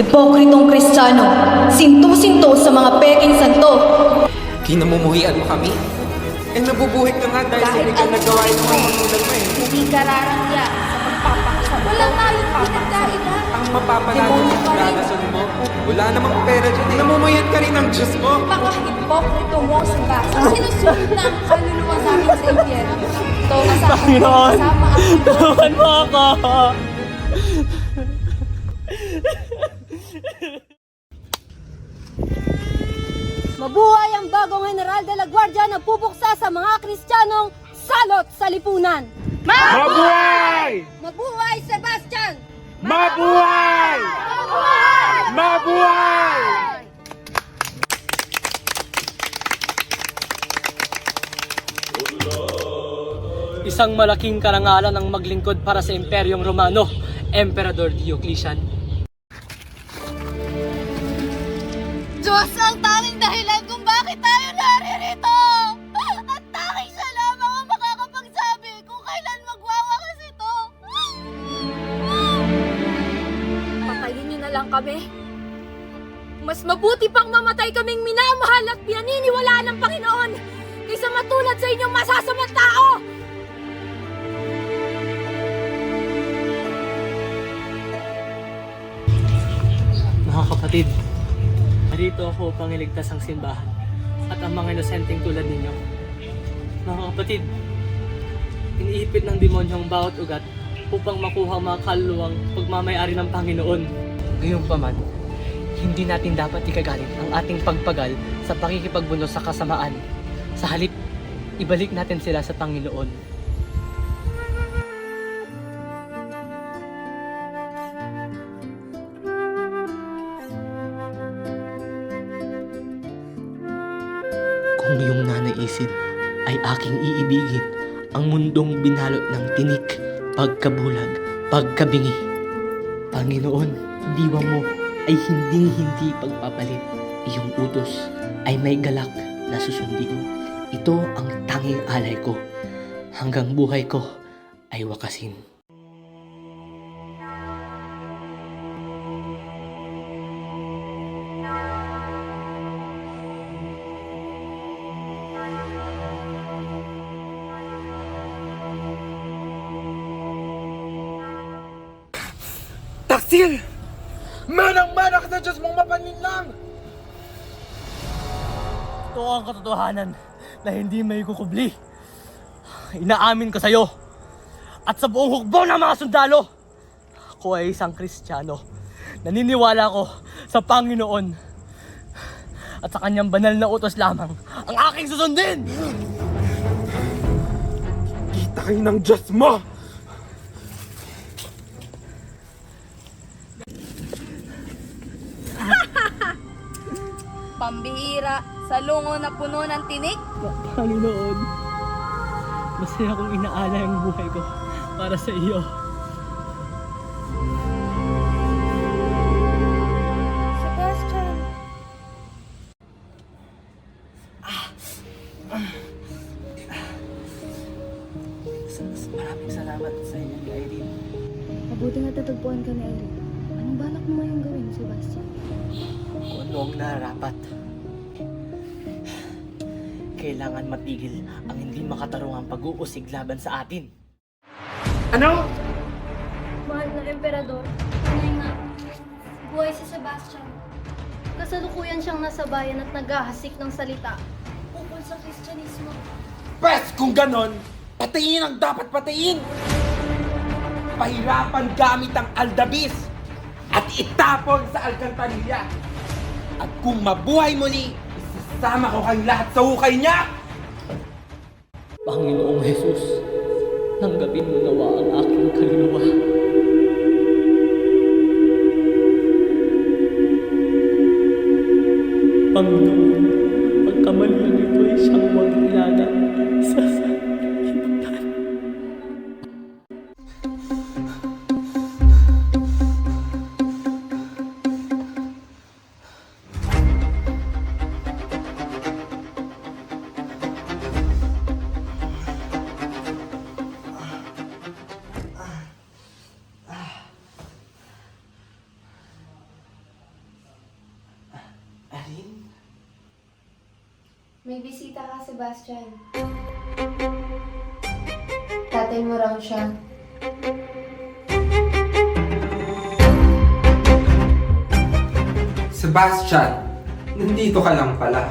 Hipokritong Kristiyano, sinto-sinto sa mga peking santo. Kinamumuhian mo kami? Eh nabubuhay ka nga dahil sa ikaw nagawa ng mga magulang mo eh. Hindi ka rarangya sa pagpapaksa. Walang tayong pinagkainan. Ang mapapanalo sa pagdadasan mo, wala namang pera dyan. Namumuhian ka rin ng Diyos mo. Paka-hipokrito mo si Basa. Sinusunod na ang kaluluwa namin sa impyerno. Ito, Panginoon, kasama ang tulungan mo ako! Mabuhay ang bagong General de la Guardia na pupuksa sa mga Kristiyanong salot sa lipunan! Mabuhay! Mabuhay, Sebastian! Mabuhay! Mabuhay! Isang malaking karangalan ang maglingkod para sa Imperyong Romano, Emperador Diocletian. Diyos ang tanging dahilan kung bakit tayo naririto! At tanging siya lamang ang makakapagsabi kung kailan magwawakas ito! Patayin niyo na lang kami. Mas mabuti pang mamatay kaming minamahal at pinaniniwalaan ng Panginoon kaysa matulad sa inyong masasamang tao! Mga kapatid, narito ako upang iligtas ang simbahan at ang mga inosenteng tulad ninyo. Mga kapatid, iniipit ng demonyo ang bawat ugat upang makuha ang mga kaluluwang pagmamayari ng Panginoon. Gayunpaman, hindi natin dapat ikagalit ang ating pagpagal sa pakikipagbunos sa kasamaan. Sa halip, ibalik natin sila sa Panginoon. Kung iyong nanaisin ay aking iibigin ang mundong binalot ng tinik, pagkabulag, pagkabingi. Panginoon, diwa mo ay hinding-hindi pagpapalit. Iyong utos ay may galak na susundin. Ito ang tanging alay ko. Hanggang buhay ko ay wakasin. Taksil! Manang-mana ka sa Diyos mong mapaninlang! Ito ang katotohanan na hindi may kukubli. Inaamin ko sa iyo at sa buong hukbo ng mga sundalo. Ako ay isang Kristiyano. Naniniwala ko sa Panginoon at sa kanyang banal na utos lamang ang aking susundin. Kita kayo ng Diyos mo! pambihira sa lungo na puno ng tinik. Panginoon, masaya kong inaalay ang buhay ko para sa iyo. Sebastian. Maraming salamat sa inyo, Irene. Mabuti nga tatagpuan ka ni Irene. Anong balak mo ngayong gawin, Sebastian? Kung ano ang nararapat. Kailangan matigil ang hindi makatarungang pag-uusig laban sa atin. Ano? Mahal na Emperador, tunay nga, buhay si Sebastian. Kasalukuyan siyang nasa bayan at naghahasik ng salita ukol sa Kristyanismo. Pes kung ganon, patayin ang dapat patayin! Pahirapan gamit ang aldabis at itapon sa alkantarilla. At kung mabuhay muli, isasama ko kayong lahat sa hukay niya! Panginoong Jesus, tanggapin mo nawa ang aking kaluluwa. Panginoon, pagkamalian ito ay siyang huwag ilaga sa sanlibutan. May bisita ka, Sebastian. Tatay mo raw siya. Sebastian, nandito ka lang pala.